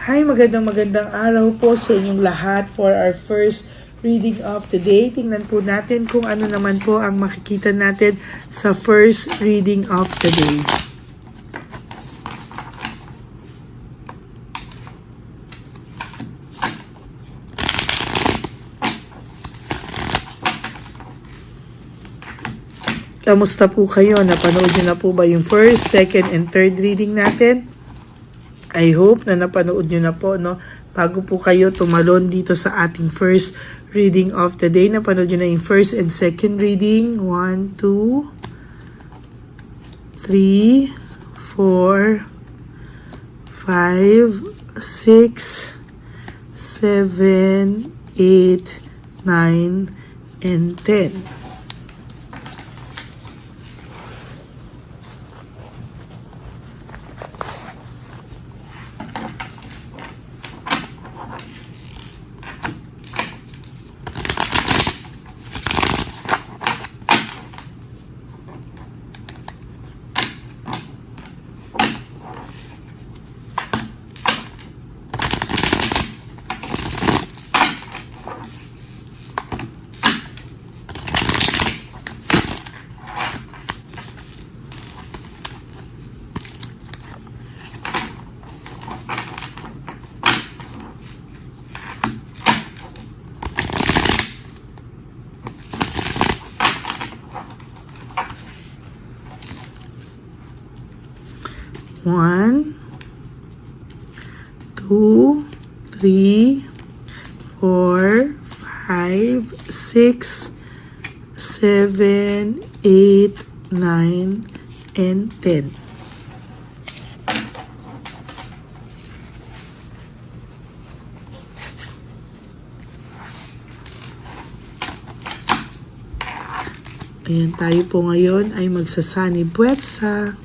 Hi, magandang araw po sa inyong lahat for our first reading of the day. Tingnan po natin kung ano naman po ang makikita natin sa first reading of the day. Kamusta po kayo? Napanood niyo na po ba yung first, second, and third reading natin? I hope na napanood nyo na po, no? Bago po kayo tumalon dito sa ating first reading of the day. Napanood nyo na yung first and second reading. 1, 2, 3, 4, 5, 6, 7, 8, 9, and 10. One, 2, 3, 4, 5, 6, 7, 8, 9, and 10. Ayan, tayo po ngayon ay magsasani puwersa.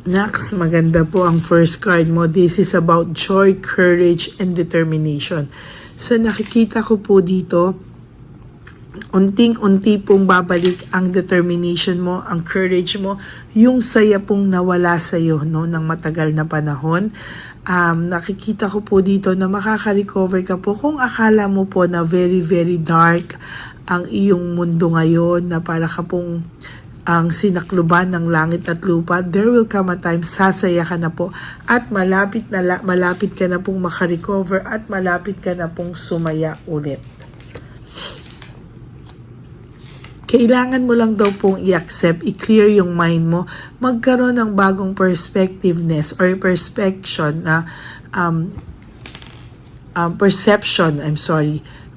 Next, maganda po ang first card mo. This is about joy, courage, and determination. So nakikita ko po dito, unting-unti pong babalik ang determination mo, ang courage mo, yung saya pong nawala sa iyo, no, ng matagal na panahon. Nakikita ko po dito na makaka-recover ka po kung akala mo po na very, very dark ang iyong mundo ngayon, na para ka pong ang sinakluban ng langit at lupa. There will come a time, sasaya ka na po at malapit ka na pong makarecover at malapit ka na pong sumaya ulit. Kailangan mo lang daw pong i-accept, i-clear yung mind mo, magkaroon ng bagong perspectiveness or perception na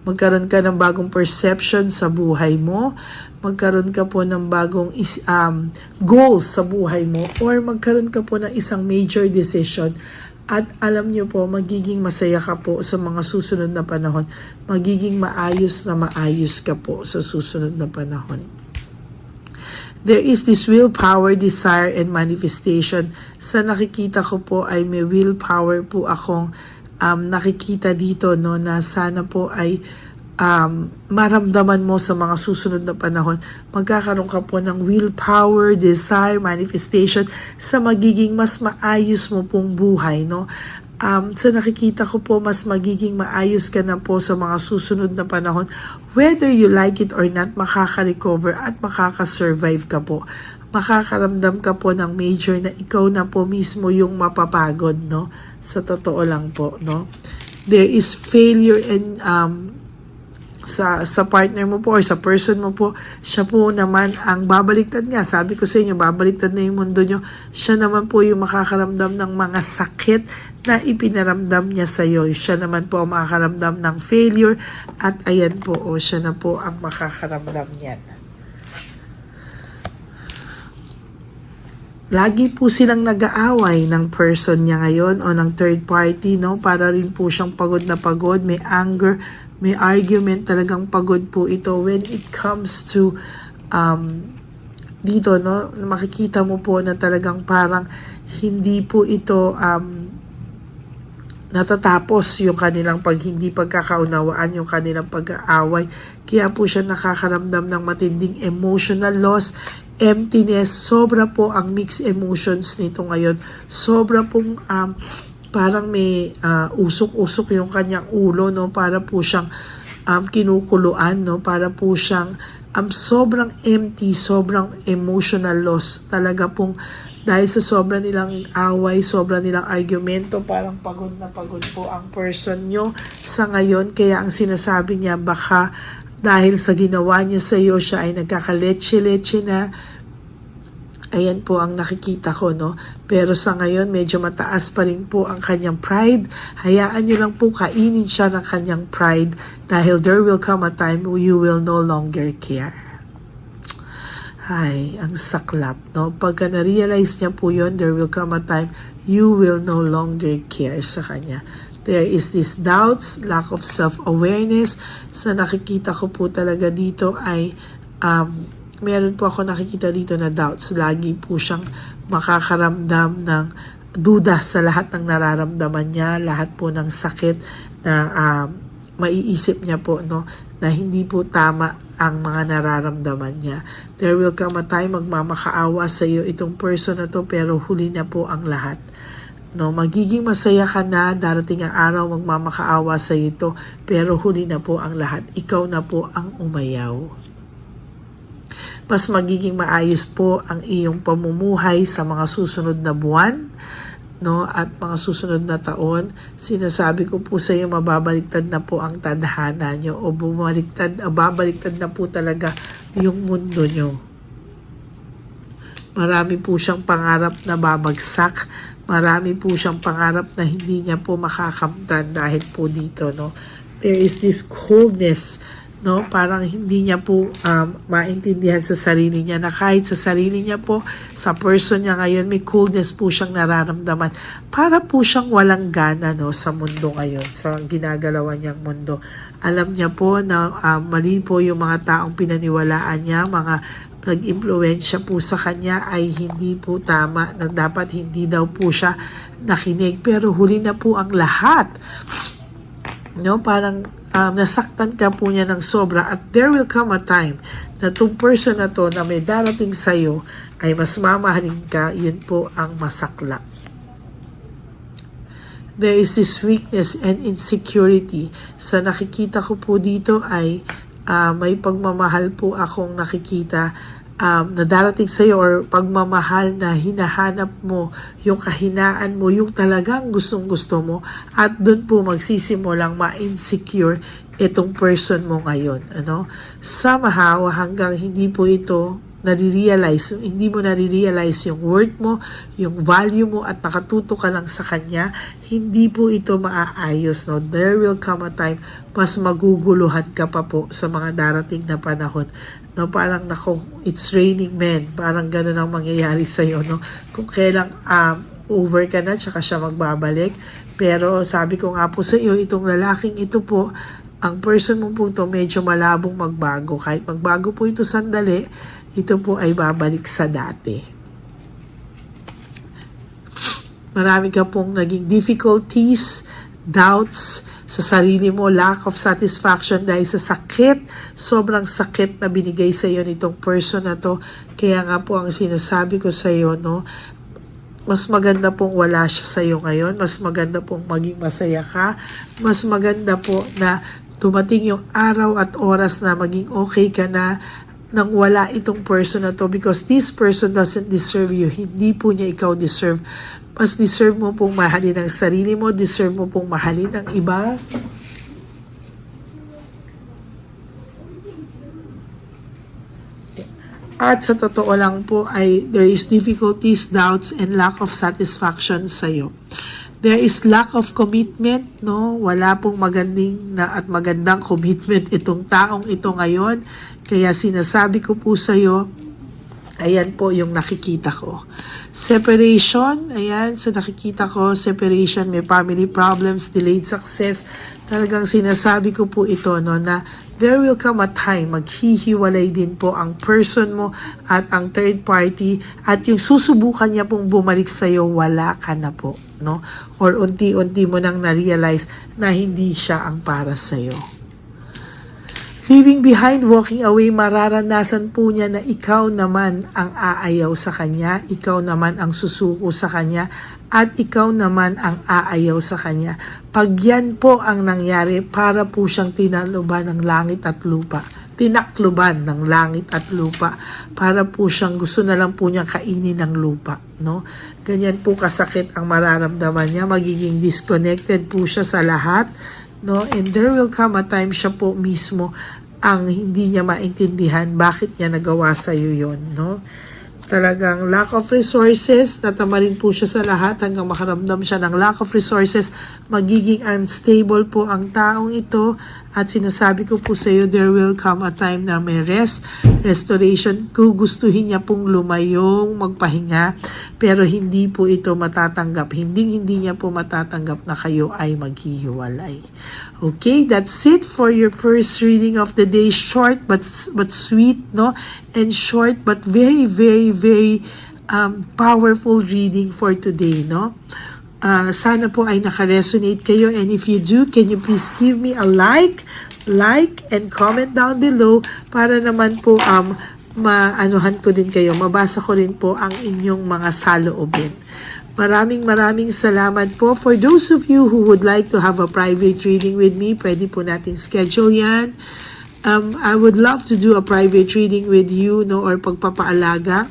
magkaroon ka ng bagong perception sa buhay mo, magkaroon ka po ng bagong goals sa buhay mo, or magkaroon ka po ng isang major decision. At alam nyo po, magiging masaya ka po sa mga susunod na panahon. Magiging maayos ka po sa susunod na panahon. There is this willpower, desire, and manifestation. Sa nakikita ko po ay may willpower po akong nakikita dito, no, na sana po ay maramdaman mo sa mga susunod na panahon. Magkakaroon ka po ng willpower, desire, manifestation sa magiging mas maayos mo pong buhay, no? So nakikita ko po mas magiging maayos ka na po sa mga susunod na panahon. Whether you like it or not, makaka-recover at makaka-survive ka po. Makakaramdam ka po ng major na ikaw na po mismo yung mapapagod, no? Sa totoo lang po, no? There is failure and sa partner mo po or sa person mo po, siya po naman ang babaliktad niya. Sabi ko sa inyo, babaliktad na yung mundo nyo. Siya naman po yung makakaramdam ng mga sakit na ipinaramdam niya sa iyo. Siya naman po ang makakaramdam ng failure at ayan po, siya na po ang makakaramdam niyan. Lagi po silang nag-aaway ng person niya ngayon o ng third party, no? Para rin po siyang pagod na pagod, may anger, may argument, talagang pagod po ito when it comes to dito, no? Makikita mo po na talagang parang hindi po ito natatapos yung kanilang hindi pagkakaunawaan, yung kanilang pag-aaway. Kaya po siya nakakaramdam ng matinding emotional loss, emptiness. Sobra po ang mixed emotions nito ngayon. Sobra pong parang may usok-usok yung kanyang ulo, no? Para po siyang kinukuluan, no? Para po siyang sobrang empty, sobrang emotional loss. Talaga pong dahil sa sobra nilang away, sobra nilang argumento, parang pagod na pagod po ang person nyo sa ngayon. Kaya ang sinasabi niya, baka dahil sa ginawa niya sa iyo, siya ay nagkakaletse-letse na. Ayan po ang nakikita ko, no? Pero sa ngayon, medyo mataas pa rin po ang kanyang pride. Hayaan nyo lang po kainin siya ng kanyang pride dahil there will come a time you will no longer care. Ay, ang saklap, no? Pagka na-realize niya po yun, there will come a time you will no longer care sa kanya. There is this doubts, lack of self-awareness. Sa nakikita ko po talaga dito ay meron po ako nakikita dito na doubts. Lagi po siyang makakaramdam ng duda sa lahat ng nararamdaman niya, lahat po ng sakit na maiisip niya po, no, na hindi po tama ang mga nararamdaman niya. There will come a time magmamakaawa sa iyo itong person na to, pero huli na po ang lahat. No, magiging masaya ka na, darating ang araw magmamakaawa sa iyo ito, pero huli na po ang lahat. Ikaw na po ang umayaw. Mas magiging maayos po ang iyong pamumuhay sa mga susunod na buwan, no, at mga susunod na taon. Sinasabi ko po sa iyo, mababaliktad na po ang tadhana nyo, o babaliktad na po talaga yung mundo nyo. Marami po siyang pangarap na babagsak. Marami po siyang pangarap na hindi niya po makakamtan dahil po dito, no. There is this coldness, no, parang hindi niya po maintindihan sa sarili niya, na kahit sa sarili niya po, sa person niya ngayon, may coolness po siyang nararamdaman. Para po siyang walang gana, no, sa mundo ngayon, sa ginagalawan niyang mundo. Alam niya po na mali po yung mga taong pinaniwalaan niya, mga nag-impluwensya po sa kanya ay hindi po tama, na dapat hindi daw po siya nakinig. Pero huli na po ang lahat, no, parang nasaktan ka po niya ng sobra, at there will come a time na itong person na to na may darating sa'yo ay mas mamahalin ka. Yun po ang masakla. There is this weakness and insecurity. Sa nakikita ko po dito ay may pagmamahal po akong nakikita na darating sa iyo, or pagmamahal na hinahanap mo, yung kahinaan mo, yung talagang gustong-gusto mo, at doon po magsisimulang ma-insecure itong person mo ngayon, ano? Somehow, hanggang hindi po ito nare-realize, hindi mo nare-realize yung worth mo, yung value mo, at nakatuto ka lang sa kanya, hindi po ito maaayos, no? There will come a time, mas maguguluhan ka pa po sa mga darating na panahon, no? Parang, nako, it's raining men, parang ganun ang mangyayari sa'yo, no? Kung kailang over ka na, tsaka siya magbabalik. Pero sabi ko nga po sa iyo, itong lalaking ito po, ang person mo po ito, medyo malabong magbago. Kahit magbago po ito sandali, ito po ay babalik sa dati. Marami ka pong naging difficulties, doubts sa sarili mo, lack of satisfaction dahil sa sakit, sobrang sakit na binigay sa iyo nitong person na to. Kaya nga po ang sinasabi ko sa iyo, no, mas maganda pong wala siya sa iyo ngayon, mas maganda pong maging masaya ka, mas maganda po na dumating yung araw at oras na maging okay ka na nang wala itong person na to, because this person doesn't deserve you. Hindi po niya ikaw deserve. Mas deserve mo pong mahalin ang sarili mo, deserve mo pong mahalin ang iba. At sa totoo lang po ay there is difficulties, doubts, and lack of satisfaction sa'yo. There is lack of commitment, no? Wala pong magandang commitment itong taong ito ngayon. Kaya sinasabi ko po sa'yo, Ayan po yung nakikita ko. Separation, ayan, so nakikita ko, separation, may family problems, delayed success. Talagang sinasabi ko po ito, no, na there will come a time, maghihiwalay din po ang person mo at ang third party, at yung susubukan niya pong bumalik sa'yo, wala ka na po, no? Or unti-unti mo nang na-realize na hindi siya ang para sa'yo. Leaving behind, walking away, mararanasan po niya na ikaw naman ang aayaw sa kanya, ikaw naman ang susuko sa kanya, at ikaw naman ang aayaw sa kanya. Pag yan po ang nangyari, para po siyang tinaluban ng langit at lupa. Tinakluban ng langit at lupa. Para po siyang gusto na lang po niyang kainin ng lupa. No? Ganyan po kasakit ang mararamdaman niya. Magiging disconnected po siya sa lahat. No, and there will come a time siya po mismo ang hindi niya maintindihan bakit niya nagawa sa iyo yon, no? Talagang lack of resources, tatamarin po siya sa lahat hanggang makaramdam siya ng lack of resources, magiging unstable po ang taong ito, at sinasabi ko po sa iyo, there will come a time na may restoration, gugustuhin niya pong lumayong magpahinga, pero hindi po ito matatanggap, hindi niya po matatanggap na kayo ay maghihiwalay. Okay, that's it for your first reading of the day. Short but sweet, no? And short but very, very, very powerful reading for today, no? Sana po ay naka-resonate kayo, and if you do, can you please give me a like and comment down below para naman po maanuhan ko din kayo, mabasa ko rin po ang inyong mga saloobin. Maraming salamat po. For those of you who would like to have a private reading with me, pwede po natin schedule yan. I would love to do a private reading with you, no, or pagpapaalaga.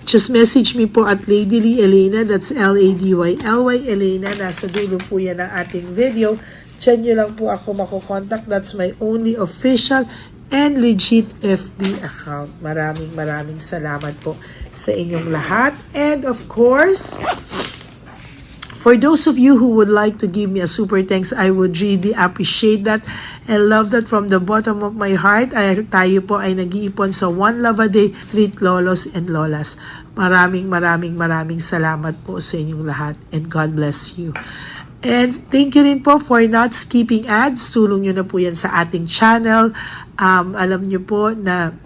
Just message me po at Lady Lee Elena, that's LADYLY Elena, nasa dulo po yan ang ating video. Diyan nyo lang po ako makokontakt, that's my only official and legit FB account. Maraming salamat po sa inyong lahat. And of course, for those of you who would like to give me a super thanks, I would really appreciate that and love that from the bottom of my heart. Tayo po ay nag-iipon sa One Love a Day Street Lolos and Lolas. Maraming salamat po sa inyong lahat, and God bless you. And thank you rin po for not skipping ads. Tulong nyo na po yan sa ating channel. Alam nyo po na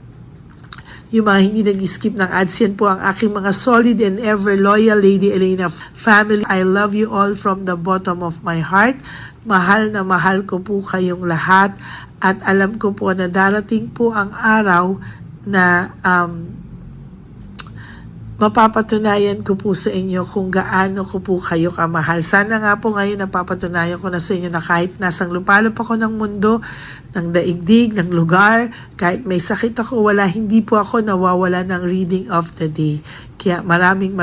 yung mga hindi nag-skip ng ads, yan po ang aking mga solid and ever loyal Lady Elena family. I love you all from the bottom of my heart. Mahal na mahal ko po kayong lahat. At alam ko po na darating po ang araw na mapapatunayan ko po sa inyo kung gaano ko po kayo kamahal. Sana nga po ngayon napapatunayan ko na sa inyo na kahit nasang lupalop ako ng mundo, ng daigdig, ng lugar, kahit may sakit ako, hindi po ako nawawala ng reading of the day. Kaya maraming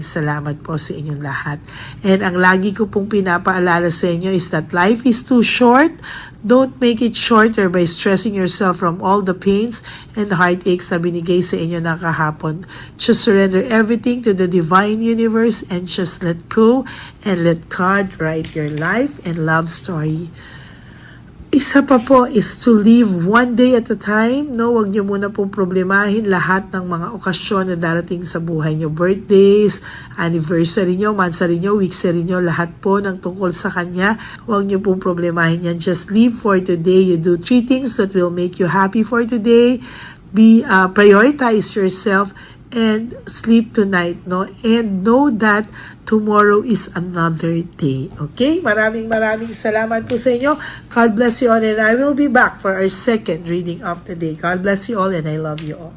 salamat po sa inyong lahat. And ang lagi ko pong pinapaalala sa inyo is that life is too short. Don't make it shorter by stressing yourself from all the pains and heartaches na binigay sa inyo ng kahapon. Just surrender everything to the divine universe and just let go and let God write your life and love story. Isa pa po is to live one day at a time. No, wag niyo muna pong problemahin lahat ng mga okasyon na darating sa buhay niyo. Birthdays, anniversary niyo, monthsary niyo, weeksary niyo, lahat po ng tungkol sa Kanya. Wag niyo pong problemahin yan. Just live for today. You do 3 things that will make you happy for today. Prioritize yourself and sleep tonight, no? And know that tomorrow is another day. Okay? Maraming salamat po sa inyo. God bless you all, and I will be back for our second reading of the day. God bless you all, and I love you all.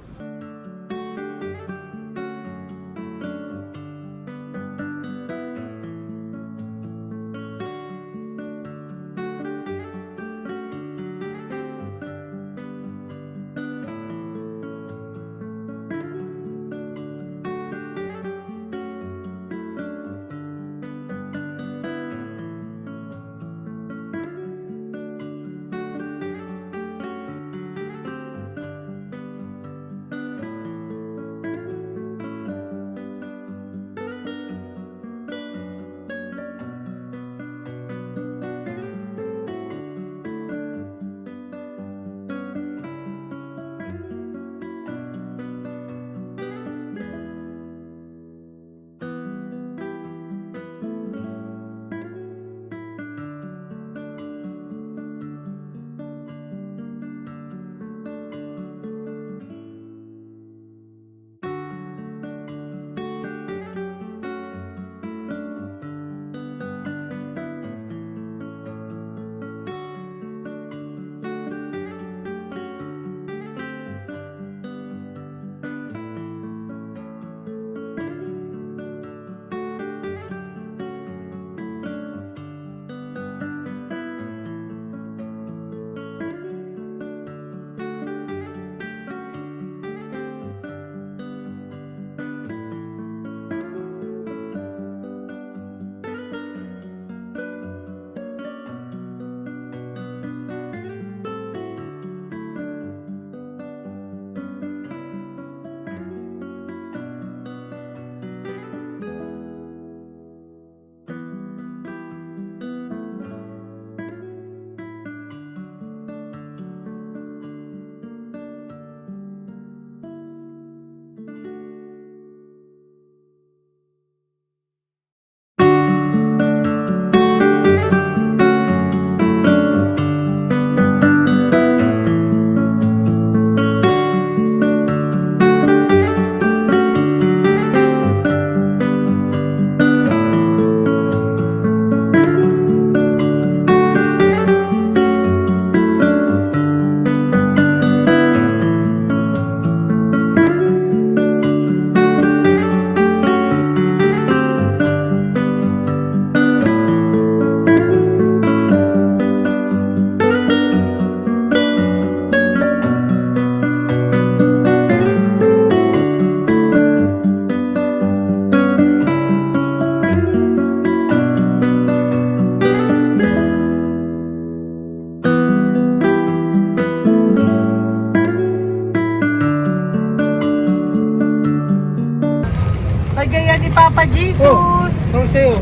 Jesus. Ito sa'yo.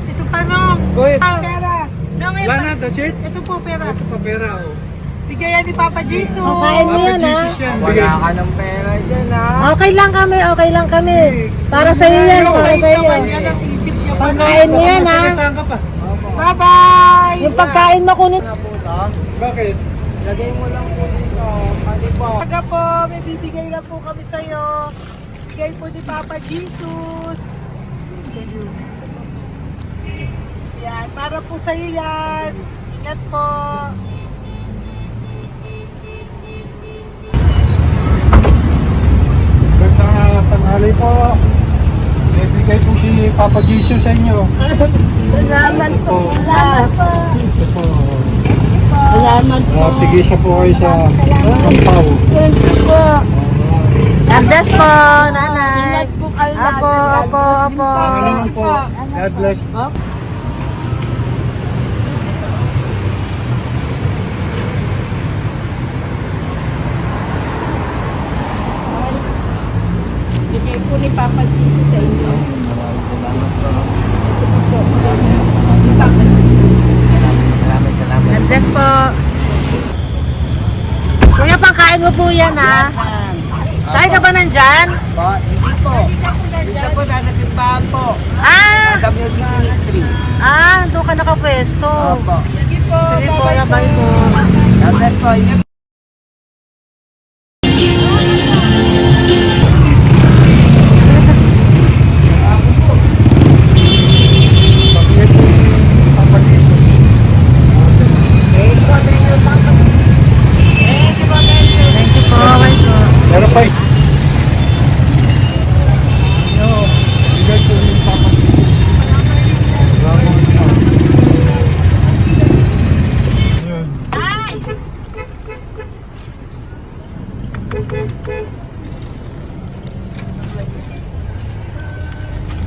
Ito pa no. Wait. Pera. Wala na, that's it? Ito po pera. Ito pa pera, oh. Bigay yan ni Papa Jesus. Kain mo yan, ha? Jesus yan. Bigay. Wala ka ng pera dyan, ha? Okay lang kami, okay lang kami. Para sa iyo yan, para sa iyo. Yan ang isip niya. Pagkain mo yan, ha? Saan ka pa? Bye-bye. Yung pagkain mo kunin. Nga po ito. Bakit? Lagay mo lang po dito. Mali po. Taga po, may bibigay lang po kami sa'yo. Bigay po ni Papa Jesus. Yan, para po sa'yo yan. Ingat po. Gandang tanghali po. May bigay po si Papa Jesus sa inyo. Salamat po. Salamat po. Ito po. Salamat Sige siya po kayo sa Pampaw. Thank you po. God bless po, nanay. Apo, apo, apo. Ano po? God bless. Bigay po ni Papa Jesus sa inyo. Salamat. God bless po. Kuya, pangkain mo po yan, ha? Kain ka ba nandyan? Po, hindi po. Dito po, nanatimbahan po. Ah! Sa Music Ministry. Doon ka nakapwesto. Opo. Sige po, bye po. God bless po. Ingat. Bigay po si Papa Jesus. Thank you po, bye po. Meron pa bigay po ni Papa Jesus. Yun.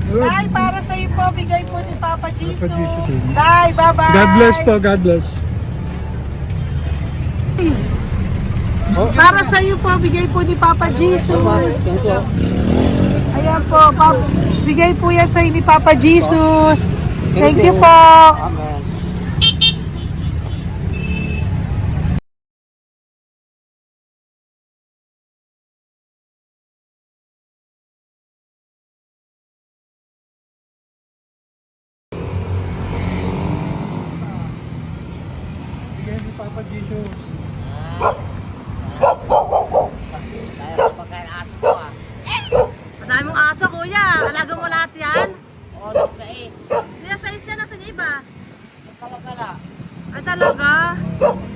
Yun. Day, para sa iyo po, bigay po ni Papa Jesus. Jesus, amen. Day, bye-bye. God bless po, God bless. Para sa iyo po, bigay po ni Papa Jesus. Ayan po, bigay po yan sa ni Papa Jesus. Thank you po. Amen. Bigay ni Papa Jesus. Kaya pagkain ato po, ah. Madami mong aso, kuya. Alaga mo lahat yan. O, nagkait. Kuya, size yan. Nasaan yung iba? Kalagala. Ay, talaga?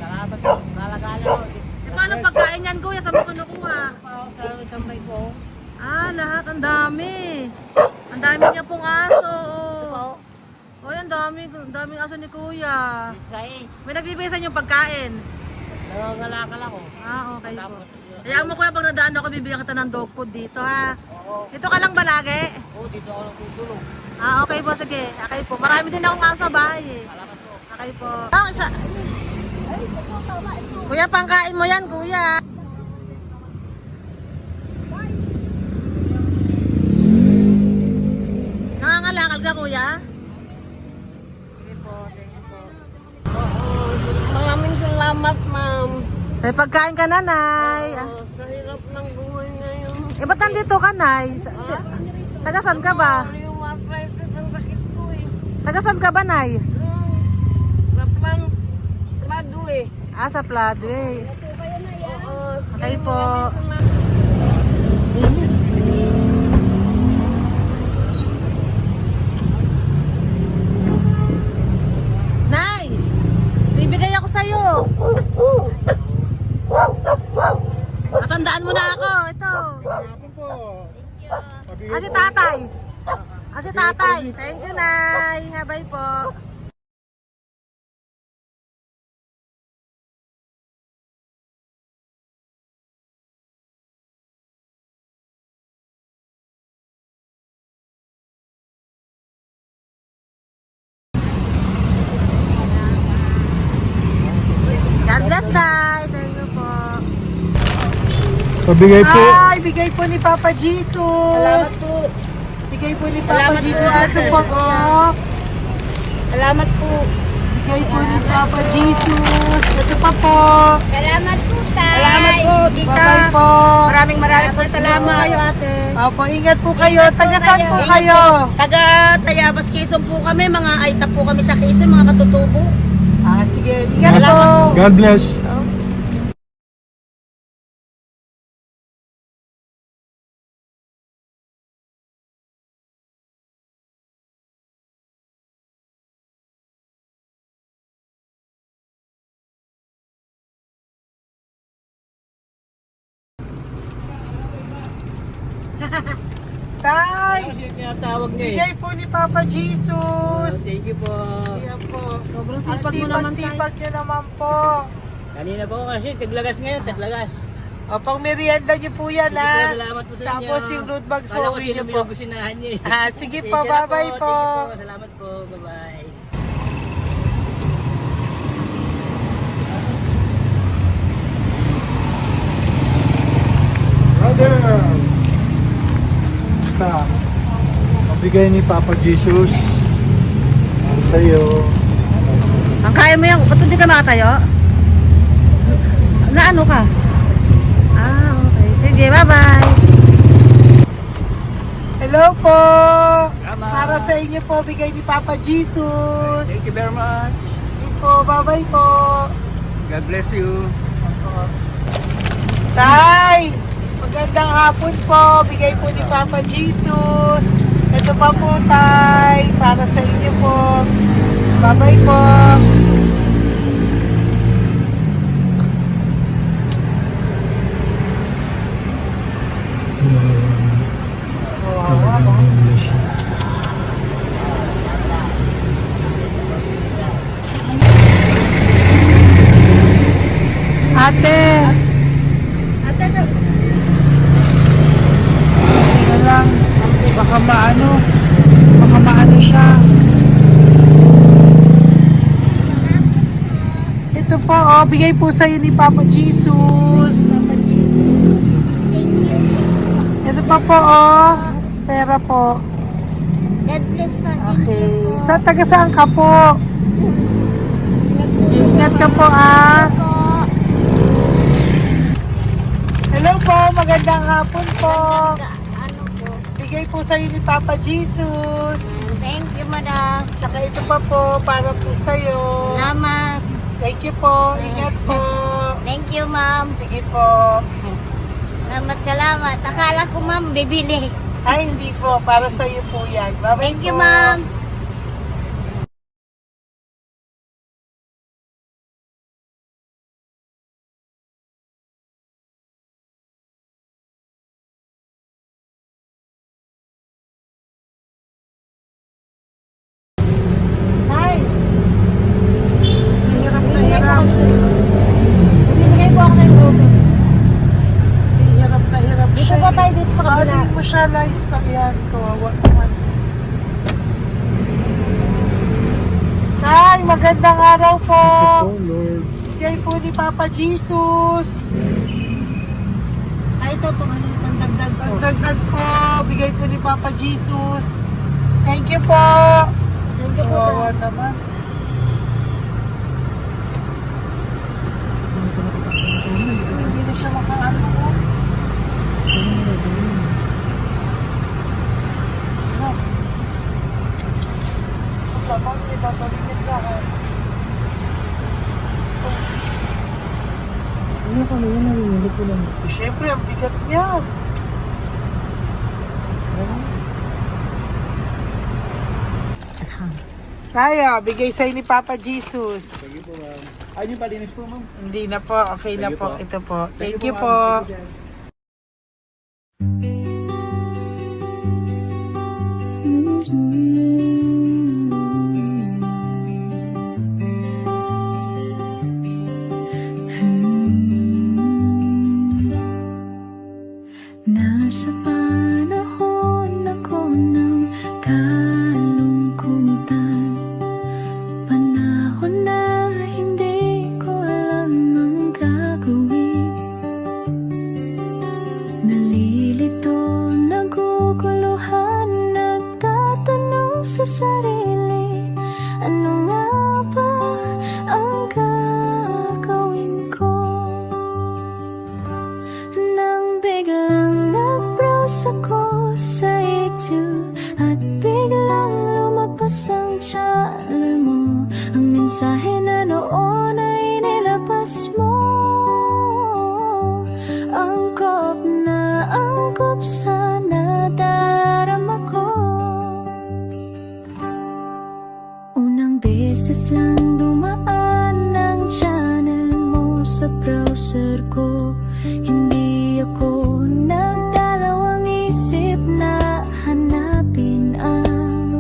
Salamat po. Kalagala po. Paano pagkain yan, kuya? Saan mo kinukuha? Sa tambay ko. Lahat. Ang dami. Ang dami niya pong aso. Po. Oy, ang daming aso ni kuya. Sais. May nagbibigay sa inyo pagkain. Nangangalakal ako. Okay po. Tapos, Hayaan mo kuya, pag nadaan ako, bibigyan kita ng dog food dito, ha? oo. Dito ka lang ba lagi? Dito ako lang tutulog. Okay po, sige. Okay po. Marami din akong aso sa bahay, eh. Salamat po. Okay po. Isa. Kuya, pangkain mo yan, kuya. Nangangalakal ka, kuya? Sige po. Thank you po. Maraming salamat, ma'am. May pagkain ka, nanay. Sa hirap ng buhay ngayon. Ba't nandito ka, nay? Tagasan ka ba? Yung arthritis ang sakit ko eh. Tagasan ka ba, nay? Sa plado eh. Sa Pladway. Oo. Okay po. Nay! Bibigay ako sa'yo. Natandaan mo na ako. Ito. Hapon po. Si tatay. Si tatay. Thank you, Nay. Bye po. God bless, Tay. Thank you po. Pabigay po. Bigay po ni Papa Jesus. Salamat po. Bigay po ni Papa Salamat po, Jesus. Ito ate. po, oh. Salamat po. Bigay po ni Papa Jesus. Ito pa po. Salamat po, tay. Salamat po, tita. Bye-bye po. Maraming po salamat. Kayo, ate. Opo, ingat po kayo. Taga saan po Ingat kayo? Taga Tayabas, Quezon po kami. Mga aita po kami sa Quezon, mga katutubo. Sige, ingat po. God bless. Tay, Tinatawag niya bigay po ni Papa Jesus. Thank you po. Ayan po. Sobrang Ang sipag mo naman, tay. sipag niyo naman po. Kanina po kasi, taglagas ngayon, taglagas. O, pang merienda niyo po yan, Sige po, ha? salamat po sa inyo. Tapos yung road bags po, Kala ko uwi niyo sino po. yung businahan niya eh. Sige Thank po, you na bye-bye po. Thank you po, salamat po, bye-bye. Brother! Basta, mabigay ni Papa Jesus. Para sa'yo. Ang kaya mo yan, ba't hindi ka makatayo? Na ano ka? Okay. Sige, bye-bye. Hello po! Para sa inyo po, bigay ni Papa Jesus. Thank you very much. Sige po, bye-bye po. God bless you. Tay! Magandang hapon po. Bigay po ni Papa Jesus. Ito pa po, Tay. Para sa inyo po. Bye-bye po. Ate! Tingnan lang. Baka maano siya. Ito po, bigay po sa'yo ni Papa Jesus. Ito pa po, pera po. God bless po. Okay. Taga saan ka po? Sige, ingat ka po, Hello po, magandang hapon po. Ano po? Bigay po sa'yo ni Papa Jesus. Thank you, madam. Tsaka ito pa po, para po sa'yo. Salamat. Thank you po, ingat po. Thank you, ma'am. Sige po. Salamat. Akala ko, ma'am, bibili. Ay, hindi po, para sa'yo po yan. Bye-bye Thank you, po. ma'am. Hirap na hirap. Bibigay po ako ng gusto. Hirap na hirap Dito siya. po tayo, dito sa kabila. Hindi mo siya lies pa yan. Kawawa naman. Tay, magandang araw po. Oh, Lord. Bigay po ni Papa Jesus. Ito po, ano yung pandagdag po. Pagdagdag po, bigay po ni Papa Jesus. Thank you po. Thank you po. Kawawa naman. Diyos ko, hindi na siya makaano po. Tapos, itataligid na ako. Ano kami yun, narinig ko lang. Siyempre, ang bigat niya. Kaya, bigay sa'yo ni Papa Jesus. Sige po, ma'am. Ay, yung palinis po, ma'am. Hindi na po, okay na Thank you po. po. Ito po. Thank you ma'am. po. Thank you, sir. Nasa panahon ako ng kalungkutan, panahon na hindi ko alam ang gagawin. sarili. Ano nga ba ang gagawin ko? Nang biglang nag-browse ako sa YouTube at biglang lumabas ang channel mo. Ang mensahe na noon ay nilabas mo. Angkop sa nadarama ko. Unang beses lang dumaan ang channel mo sa browser ko. Hindi ako nagdalawang isip na hanapin ang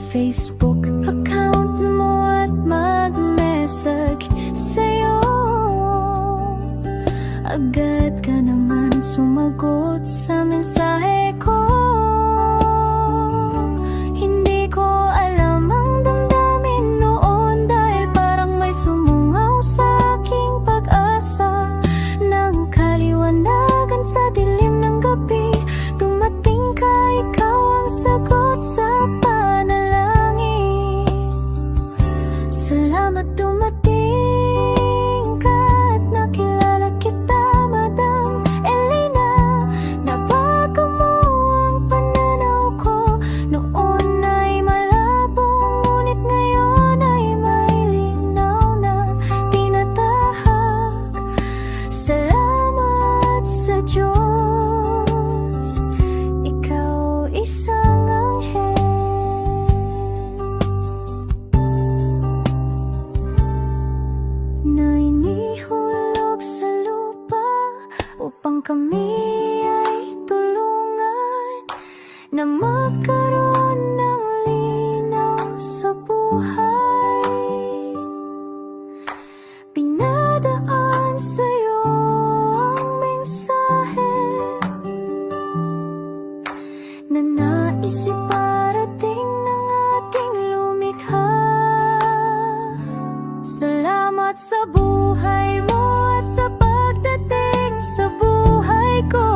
Facebook account mo at mag-message sa'yo. Agad ka naman sumagot sa mensahe ko. Hindi ko alam ang damdamin noon dahil parang may sumungaw sa aking pag-asa. Nang kaliwanagan sa dilim ng gabi, dumating ka, ikaw ang sagot sa panalangin. Salamat dumating ka at nakilala kita, Madam Elena. Nabago mo ang pananaw ko. Noon ay malabo, ngunit ngayon ay may linaw na tinatahak. Salamat sa Diyos, ikaw isang anghel na inihulog sa lupa upang kami ay tulungan na magkaroon ng linaw sa buhay. Pinadaan sa'yo ang mensahe na nais iparating ng ating lumikha. Salamat sa buhay mo at sa pagdating sa buhay ko.